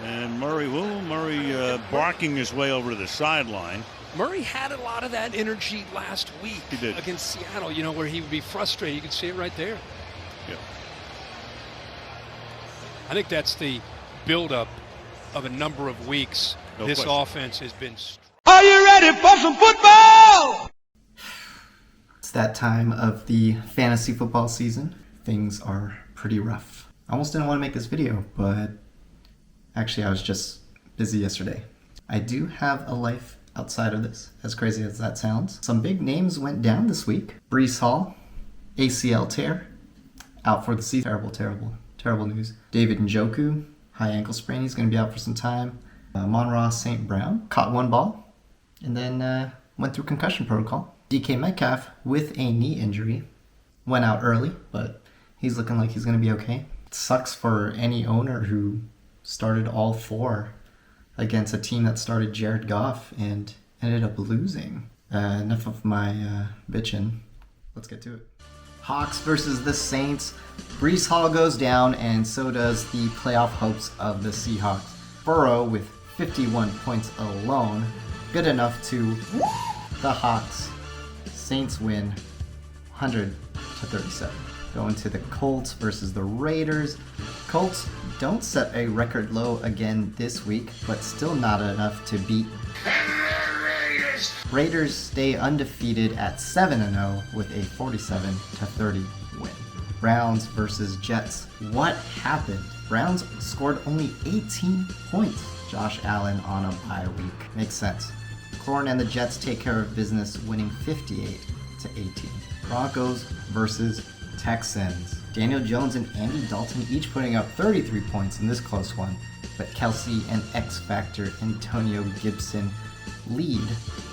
And Murray barking his way over to the sideline. Murray had a lot of that energy last week against Seattle, where he would be frustrated. You could see it right there. Yeah. I think that's the buildup of a number of weeks. This offense has been... Are you ready for some football? It's that time of the fantasy football season. Things are pretty rough. I almost didn't want to make this video, but actually I was just busy yesterday. I do have a life outside of this, as crazy as that sounds. Some big names went down this week. Breece Hall, ACL tear, out for the season. Terrible news. David Njoku, high ankle sprain. He's going to be out for some time. Monroe St. Brown caught one ball and then went through concussion protocol. DK Metcalf with a knee injury went out early, but he's looking like he's going to be okay. It sucks for any owner who started all four against a team that started Jared Goff and ended up losing. Enough of my bitching. Let's get to it. Hawks versus the Saints. Breece Hall goes down, and so does the playoff hopes of the Seahawks. Burrow with 51 points alone. Good enough to the Hawks. Saints win 100-37. Going to the Colts versus the Raiders. Colts don't set a record low again this week, but still not enough to beat. Raiders stay undefeated at 7-0 with a 47-30 win. Browns versus Jets. What happened? Browns scored only 18 points. Josh Allen on a bye week. Makes sense. Corn and the Jets take care of business, winning 58-18. Broncos versus Texans. Daniel Jones and Andy Dalton each putting up 33 points in this close one, but Kelsey and X-Factor Antonio Gibson lead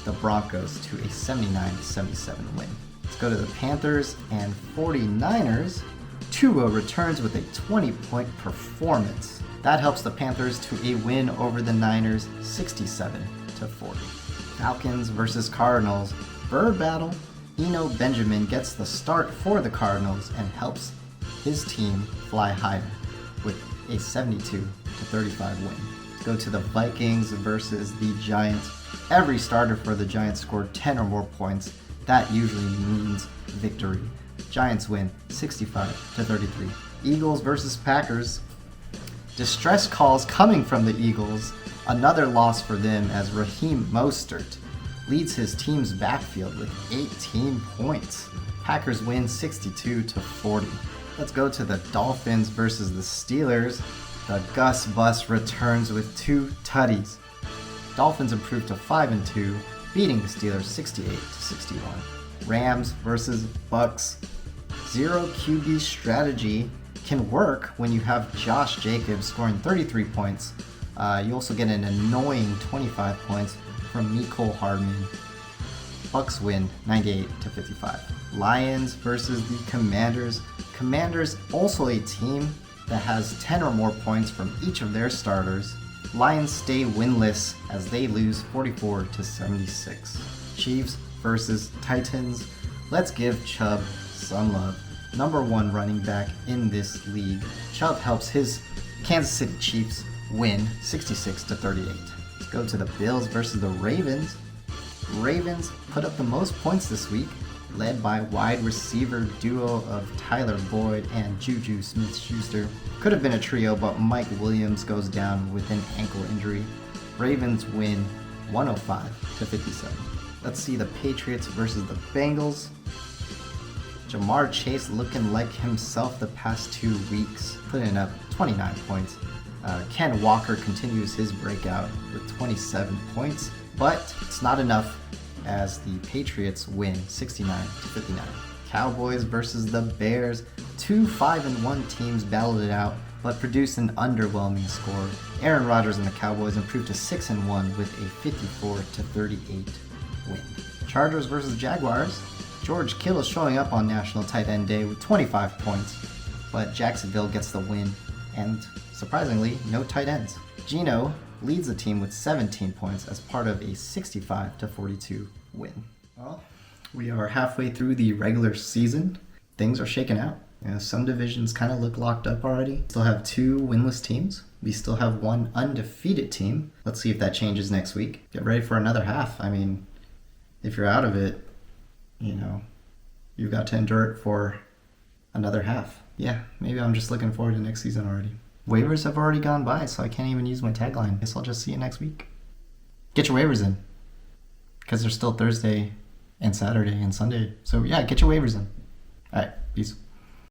the Broncos to a 79-77 win. Let's go to the Panthers and 49ers. Tua returns with a 20-point performance. That helps the Panthers to a win over the Niners, 67-40. Falcons versus Cardinals. Bird battle. Eno Benjamin gets the start for the Cardinals and helps his team fly higher with a 72-35 win. Let's go to the Vikings versus the Giants. Every starter for the Giants scored 10 or more points. That usually means victory. Giants win 65-33. Eagles versus Packers. Distress calls coming from the Eagles. Another loss for them as Raheem Mostert leads his team's backfield with 18 points. Packers win 62-40. Let's go to the Dolphins versus the Steelers. The Gus Bus returns with 2 tutties. Dolphins improved to 5-2, beating the Steelers 68-61. Rams versus Bucks. Zero QB strategy can work when you have Josh Jacobs scoring 33 points. You also get an annoying 25 points from Mecole Hardman. Bucks win 98-55. Lions versus the Commanders. Commanders also a team that has 10 or more points from each of their starters. Lions stay winless as they lose 44-76. Chiefs versus Titans. Let's give Chubb some love. Number 1 running back in this league. Chubb helps his Kansas City Chiefs win 66-38. Let's go to the Bills versus the Ravens. Ravens put up the most points this week, led by wide receiver duo of Tyler Boyd and Juju Smith-Schuster. Could have been a trio, but Mike Williams goes down with an ankle injury. Ravens win 105-57. Let's see the Patriots versus the Bengals. Jamar Chase looking like himself the past 2 weeks, putting up 29 points. Ken Walker continues his breakout with 27 points, but it's not enough as the Patriots win 69-59. Cowboys versus the Bears. 2 5-1 teams battled it out, but produced an underwhelming score. Aaron Rodgers and the Cowboys improved to 6-1 with a 54-38 win. Chargers versus Jaguars. George Kittle showing up on National Tight End Day with 25 points, but Jacksonville gets the win, and surprisingly, no tight ends. Geno leads the team with 17 points as part of a 65-42 win. Well, we are halfway through the regular season. Things are shaking out. Some divisions kind of look locked up already. Still have 2 winless teams. We still have one undefeated team. Let's see if that changes next week. Get ready for another half. I mean, if you're out of it, you've got to endure it for another half. Yeah, maybe I'm just looking forward to next season already. Waivers have already gone by, so I can't even use my tagline. Guess I'll just see you next week. Get your waivers in. Because there's still Thursday and Saturday and Sunday. So yeah, get your waivers in. All right, peace.